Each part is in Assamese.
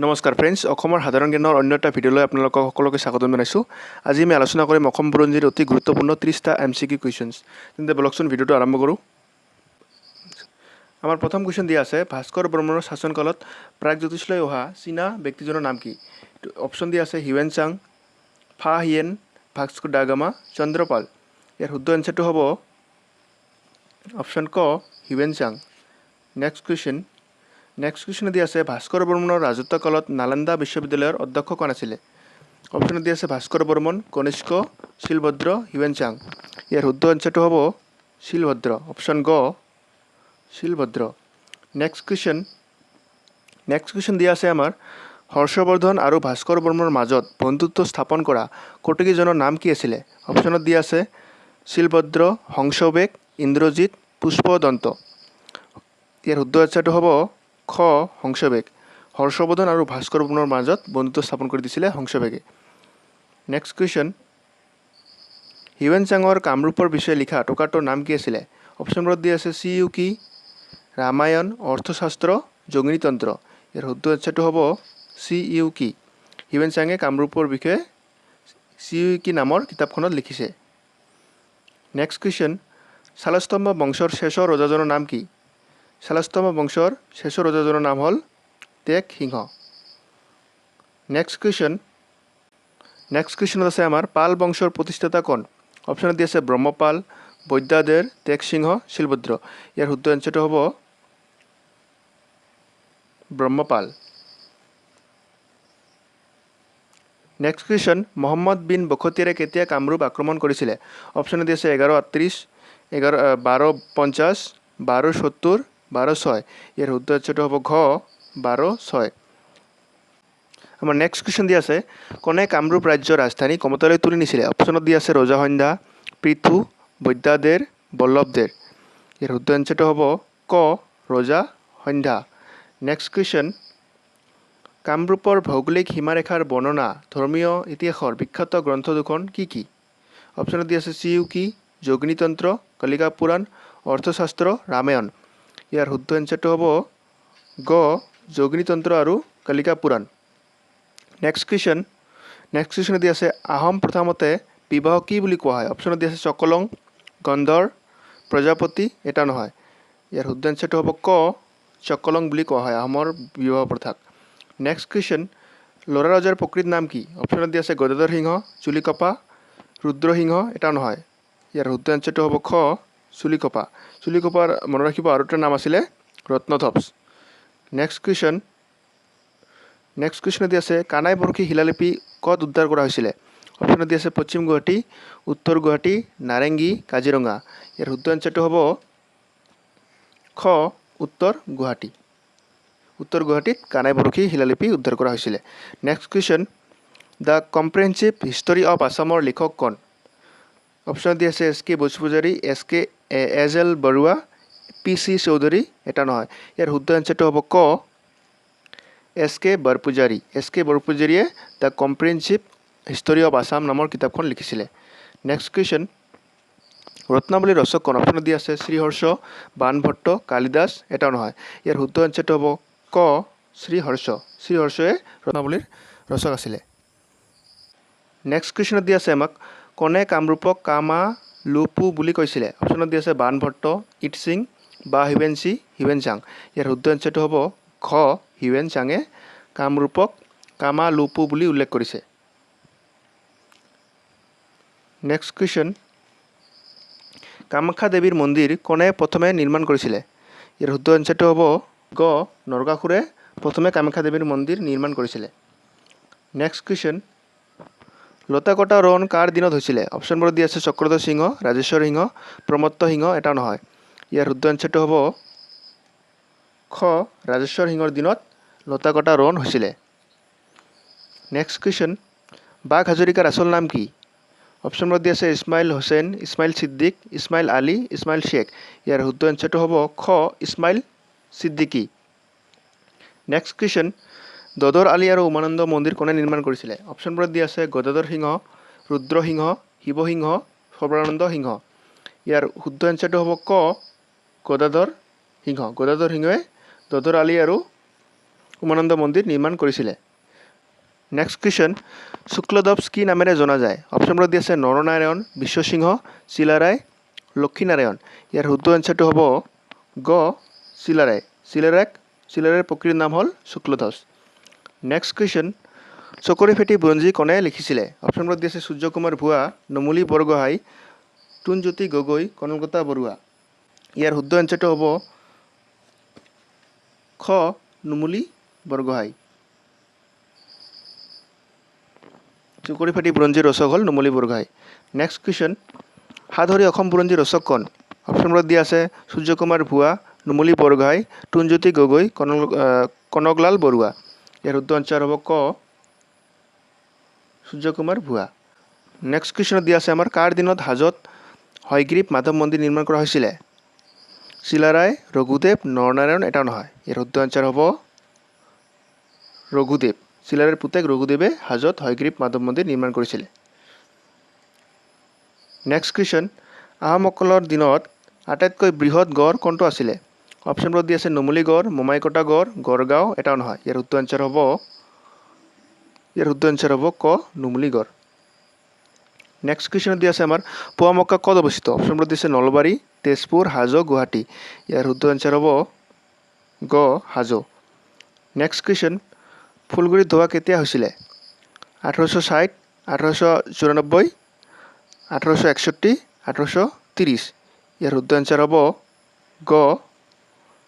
নমস্কাৰ ফ্ৰেণ্ডছ, অসমৰ সাধাৰণ জ্ঞানৰ অন্য এটা ভিডিঅ'লৈ আপোনালোকক সকলোকে স্বাগতম জনাইছোঁ। আজি আমি আলোচনা কৰিম অসম বুৰঞ্জীৰ অতি গুৰুত্বপূৰ্ণ 30টা MCQ কুৱেশ্যনছ। তেন্তে বলকচোন ভিডিঅ'টো আৰম্ভ কৰোঁ। আমাৰ প্ৰথম কুৱেশ্যন দিয়া আছে, ভাস্কৰ বৰ্মনৰ শাসনকালত প্ৰাগজ্যোতিষলৈ অহা চীনা ব্যক্তিজনৰ নাম কি? অপশ্যন দিয়া আছে হিউৱেন চাং, ফা Hien, Vasco da Gama, Chandrapal. ইয়াৰ শুদ্ধ এনচাৰটো হ'ব অপশ্যন ক, হিউৱেন চাং। নেক্সট কুৱেশ্যন দিয়া আছে, ভাস্কৰ বৰ্মনৰ ৰাজত্বকালত নালন্দা বিশ্ববিদ্যালয়ৰ অধ্যক্ষ কোন আছিলে? অপশ্যন দিয়া আছে ভাস্কৰ বৰ্মন, কনিষ্ক, শিলভদ্ৰ, হিউৱেন চাং। ইয়াৰ শুদ্ধ এনচাৰটো হ'ব শিলভদ্ৰ, অপশ্যন গ, শিলভদ্ৰ। নেক্সট কুৱেশ্যন দিয়া আছে আমাৰ, হৰ্ষবৰ্ধন আৰু ভাস্কৰ বৰ্মনৰ মাজত বন্ধুত্ব স্থাপন কৰা কটকীজনৰ নাম কি আছিলে? অপশ্যনত দিয়া আছে শিলভদ্ৰ, হংসবেগ, ইন্দ্ৰজিৎ, পুষ্পদন্ত। ইয়াৰ শুদ্ধ এনচাৰটো হ'ব খ, হংসবেগ। হৰ্ষবৰ্ধন আৰু ভাস্কৰ বৰ্মনৰ মাজত বন্ধুত্ব স্থাপন কৰি দিছিলে হংসবেগে। নেক্সট কুৱেশ্যন, হিউৱেন চাঙৰ কামৰূপৰ বিষয়ে লিখা টকাটোৰ নাম কি আছিলে? অপশ্যনবোৰত দিয়া আছে চি ইউ কি, ৰামায়ণ, অৰ্থশাস্ত্ৰ, যোগিনীতন্ত্ৰ। ইয়াৰ শুদ্ধ এনচাৰটো হ'ব চি ইউ কি। হিউৱেন চাঙে কামৰূপৰ বিষয়ে চি ইউ কি নামৰ কিতাপখনত লিখিছে। নেক্সট কুৱেশ্যন, শালস্তম্ভ বংশৰ শেষ ৰজাজনৰ নাম কি? শালস্তম্ভ বংশৰ শেষ ৰজাজনৰ নাম হ'ল তেগ সিংহ। নেক্সট কুৱেশ্যনত আছে আমাৰ, পাল বংশৰ প্ৰতিষ্ঠাতা কোন? অপশ্যনত দি আছে ব্ৰহ্মপাল, বৈদ্যাধৰ, তেগ সিংহ, শিলভদ্ৰ। ইয়াৰ শুদ্ধ এনচাৰটো হ'ব ব্ৰহ্মপাল। নেক্সট কুৱেশ্যন, মহম্মদ বিন বখতিয়াৰে কেতিয়া কামৰূপ আক্ৰমণ কৰিছিলে? অপশ্যনত দি আছে 1138, 1250, 1270, 1206। ইয়াৰ শুদ্ধ এনচাৰটো হ'ব ঘ, 1206। আমাৰ নেক্সট কুৱেশ্যন দিয়া আছে, কোনে কামৰূপ ৰাজ্যৰ ৰাজধানী কমতালৈ তুলি নিছিলে? অপশ্যনত দিয়া আছে ৰজাসন্ধা, পৃথু, বৈদ্যাধৰ, বল্লভধৰ। ইয়াৰ শুদ্ধ এনচাৰটো হ'ব ক, ৰজাসন্ধা। নেক্সট কুৱেশ্যন, কামৰূপৰ ভৌগোলিক সীমাৰেখাৰ বৰ্ণনা ধৰ্মীয় ইতিহাসৰ বিখ্যাত গ্ৰন্থ দুখন কি কি? অপশ্যনত দিয়া আছে চি ইউ কি, যোগিনীতন্ত্ৰ, কালিকা পুৰাণ, অৰ্থশাস্ত্ৰ, ৰামায়ণ। ইয়াৰ শুদ্ধ এনচাৰটো হ'ব গ, যোগিনীতন্ত্ৰ আৰু কালিকা পুৰাণ। নেক্সট কুৱেশ্যন দিয়া আছে, আহোম প্ৰথামতে বিবাহ কি বুলি কোৱা হয়? অপশ্যনত দিয়া আছে চকলং, গন্ধৰ, প্ৰজাপতি, এটা নহয়। ইয়াৰ শুদ্ধ এনচাৰটো হ'ব ক, চকলং বুলি কোৱা হয় আহোমৰ বিবাহ প্ৰথাক। নেক্সট কুৱেশ্যন, ল'ৰা ৰজাৰ প্ৰকৃত নাম কি? অপশ্যনত দিয়া আছে গদাধৰ সিংহ, চুলিকপা, ৰুদ্ৰসিংহ, এটা নহয়। ইয়াৰ শুদ্ধ এনচাৰটো হ'ব খ, চুলিকপা। চুলিকপাৰ মনত ৰাখিব আৰু এটা নাম আছিলে ৰত্নধ্বজ। নেক্সট কুৱেশ্যন দি আছে, কানাই বৰশী শিলালিপি ক'ত উদ্ধাৰ কৰা হৈছিলে? অপশ্যনত দি আছে পশ্চিম গুৱাহাটী, উত্তৰ গুৱাহাটী, নাৰেংগী, কাজিৰঙা। ইয়াৰ শুদ্ধ এনচাৰটো হ'ব খ, উত্তৰ গুৱাহাটী। উত্তৰ গুৱাহাটীত কানাই বৰশী শিলালিপি উদ্ধাৰ কৰা হৈছিলে। Next question, the comprehensive history of আছামৰ লিখক কোন? অপশ্যনত দি আছে S K Basupujari, S L Barua, P C Choudhury, এটা নহয়। ইয়াৰ শুদ্ধ এনচাৰটো হ'ব ক, S K Borpujari. S K বৰপূজাৰীয়ে the comprehensive history of Assam নামৰ কিতাপখন লিখিছিলে। নেক্সট কুৱেশ্যন, ৰত্নাৱলীৰ ৰচক কোন? অপশ্যনত দি আছে শ্ৰীহৰ্ষ, বাণভট্ট, কালিদাস, এটাও নহয়। ইয়াৰ শুদ্ধ এনচাৰটো হ'ব ক, শ্ৰীহৰ্ষ। শ্ৰীহৰ্ষই ৰত্নাৱলীৰ ৰচক আছিলে। নেক্সট কুৱেশ্যনত দি আছে আমাক, কোনে কামৰূপক কামালুপু বুলি কৈছিলে? অপশ্যনত দি আছে বাণভট্ট, ইটছিং, বা হিউৱেন চাং। ইয়াৰ শুদ্ধ এনচাৰটো হ'ব ঘ, হিউৱেন চাঙে কামৰূপক কামালুপু বুলি উল্লেখ কৰিছে। নেক্সট কুৱেশ্যন, কামাখ্যা দেৱীৰ মন্দিৰ কোনে প্ৰথমে নিৰ্মাণ কৰিছিলে? ইয়াৰ শুদ্ধ এনচাৰটো হ'ব গ, নৰকাসুৰে প্ৰথমে কামাখ্যা দেৱীৰ মন্দিৰ নিৰ্মাণ কৰিছিলে। নেক্সট কুৱেশ্যন, লতাকটা ৰণ কাৰ দিনত হৈছিলে? অপশ্যনবোৰত দি আছে চক্ৰধ্বজ সিংহ, ৰাজেশ্বৰ সিংহ, প্ৰমত্ত সিংহ, এটা নহয়। ইয়াৰ শুদ্ধ এনচাৰটো হ'ব খ, ৰাজেশ্বৰ সিংহৰ দিনত লতাকটা ৰণ হৈছিলে। নেক্সট কুৱেশ্যন, বাঘ হাজৰিকাৰ আচল নাম কি? অপশ্যনবোৰত দি আছে ইছমাইল হুছেইন, ইছমাইল ছিদ্দিক, ইছমাইল আলী, ইছমাইল শ্বেখ। ইয়াৰ শুদ্ধ এনচাৰটো হ'ব খ, ইছমাইল ছিদ্দিকী। নেক্সট কুৱেশ্যন, দদৰ আলি আৰু উমানন্দ মন্দিৰ কোনে নিৰ্মাণ কৰিছিলে? অপশ্যনবোৰত দি আছে গদাধৰ সিংহ, ৰুদ্ৰসিংহ, শিৱসিংহ, সৰ্বানন্দ সিংহ। ইয়াৰ শুদ্ধ এনচাৰটো হ'ব ক, গদাধৰ সিংহ। গদাধৰ সিংহই দদৰ আলি আৰু উমানন্দ মন্দিৰ নিৰ্মাণ কৰিছিলে। নেক্সট কুৱেশ্যন, শুক্লধ্বজ কি নামেৰে জনা যায়? অপশ্যনবোৰ দি আছে নৰনাৰায়ণ, বিশ্বসিংহ, চিলাৰায়, লক্ষীনাৰায়ণ। ইয়াৰ শুদ্ধ এনচাৰটো হ'ব গ চিলাৰায়। চিলাৰায়ৰ প্ৰকৃত নাম হ'ল শুক্লধ্বজ। নেক্সট কুৱেশ্যন, চকৰি ফেটি বুৰঞ্জী কোনে লিখিছিলে? অপশ্যনবোৰ দি আছে সূৰ্যকুমাৰ ভুৱা, নুমলী বৰগোহাঁই, তুনজ্যোতি গগৈ, কনকলতা বৰুৱা। ইয়াৰ শুদ্ধ এনচাৰটো হ'ব খ নুমলী বৰগোহাঁই। চকৰি ফেটি বুৰঞ্জীৰ ৰচক হ'ল নুমলী বৰগোহাঁই। নেক্সট কুৱেশ্যন, সাতসৰী অসম বুৰঞ্জীৰ ৰচক কোন? অপশ্যনবোৰত দিয়া আছে সূৰ্যকুমাৰ ভুৱা, নুমলী বৰগোহাঁই, তুনজ্যোতি গগৈ, কনকলাল বৰুৱা। ইয়াৰ শুদ্ধ এনচাৰ হ'ব ক সূৰ্যকুমাৰ ভুৱা। নেক্সট কুৱেশ্যনত দিয়া আছে আমাৰ কাৰ দিনত হাজোত হয়গ্ৰীৱ মাধৱ মন্দিৰ নিৰ্মাণ কৰা হৈছিলে? চিলাৰায়, ৰঘুদেৱ, নৰনাৰায়ণ, এটা নহয়। ইয়াৰ শুদ্ধ এনচাৰ হ'ব ৰঘুদেৱ। চিলাৰায়ৰ পুতেক ৰঘুদেৱে হাজোত হয়গ্ৰীৱ মাধৱ মন্দিৰ নিৰ্মাণ কৰিছিলে। নেক্সট কুৱেশ্যন, আহোমসকলৰ দিনত আটাইতকৈ বৃহৎ গড় কোনটো আছিলে? অপশ্যনবোৰত দি আছে নুমলীগড়, মোমাইকটা গড়, গড়গাঁও, এটাও নহয়। ইয়াৰ শুদ্ধ এনচাৰ হ'ব ক নুমলীগড়। নেক্সট কুৱেশ্যনত দি আছে আমাৰ পুৱামক্কা ক'ত অৱস্থিত? অপশ্যনবোৰত দিছে নলবাৰী, তেজপুৰ, হাজো, গুৱাহাটী। ইয়াৰ শুদ্ধ এনচাৰ হ'ব গ হাজো। নেক্সট কুৱেশ্যন, ফুলগুৰিত ধোৱা কেতিয়া হৈছিলে? 1860, 1894, 1861, 1830। ইয়াৰ শুদ্ধ এনচাৰ হ'ব গ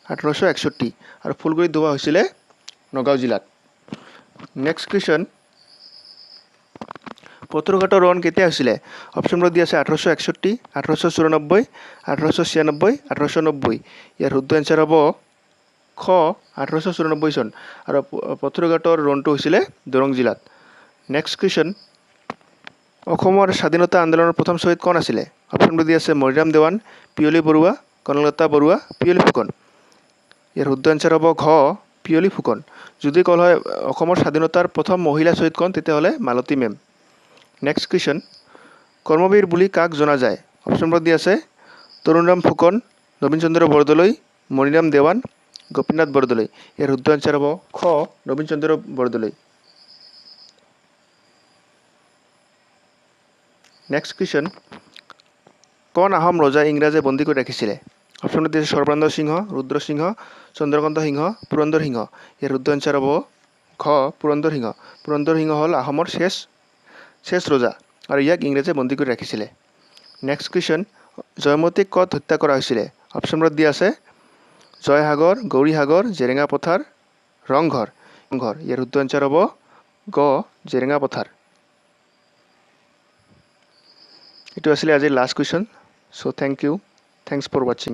1861। আৰু ফুলগুৰিত ধোৱা হৈছিলে নগাঁও জিলাত। নেক্সট কুৱেশ্যন, পথৰুঘাটৰ ৰণ কেতিয়া হৈছিলে? অপশ্যনবোৰ দি আছে 1861, 1894, 1896, 1890। ইয়াৰ শুদ্ধ এনচাৰ হ'ব খ 1894 চন। আৰু পথৰুঘাটৰ ৰণটো হৈছিলে দৰং জিলাত। নেক্সট কুৱেশ্যন, অসমৰ স্বাধীনতা আন্দোলনৰ প্ৰথম শ্বহীদ কোন আছিলে? অপশ্যনবোৰ দি আছে মৰিৰাম দেৱান, পিয়লি বৰুৱা, কনকলতা বৰুৱা, পিয়লি ফুকন। ইয়াৰ শুদ্ধ এনচাৰ হ'ব ঘ পিয়লি ফুকন। যদি কল হয় অসমৰ স্বাধীনতাৰ প্ৰথম মহিলা শ্বহীদ কোন, তেতিয়াহ'লে মালতী মেম। নেক্সট কুৱেশ্যন, কৰ্মবীৰ বুলি কাক জনা যায়? অপশ্যনবোৰ দি আছে তৰুণৰাম ফুকন, নবীন চন্দ্ৰ বৰদলৈ, মণিৰাম দেৱান, গোপীনাথ বৰদলৈ। ইয়াৰ শুদ্ধ এনচাৰ হ'ব খ নবীন চন্দ্ৰ বৰদলৈ। নেক্সট কুৱেশ্যন, কোন আহোম ৰজা ইংৰাজে বন্দী কৰি ৰাখিছিলে? অপশ্যনত দি আছে সৰ্বানন্দ সিংহ, ৰুদ্ৰসিংহ, চন্দ্ৰকান্ত সিংহ, পুৰন্দৰ সিংহ। ইয়াৰ শুদ্ধ এনচাৰ হ'ব ঘ পুৰন্দৰ সিংহ। পুৰন্দৰ সিংহ হ'ল আহোমৰ শেষ ৰজা আৰু ইয়াক ইংৰাজে বন্দী কৰি ৰাখিছিলে। নেক্সট কুৱেশ্যন, জয়মতীক ক'ত হত্যা কৰা হৈছিলে? অপশ্যনবোৰত দিয়া আছে জয়সাগৰ, গৌৰীসাগৰ, জেৰেঙা পথাৰ, ৰংঘৰ। ইয়াৰ শুদ্ধ এনচাৰ হ'ব গ জেৰেঙা পথাৰ। এইটো আছিলে আজিৰ last question. So' thanks for ৱাচিং।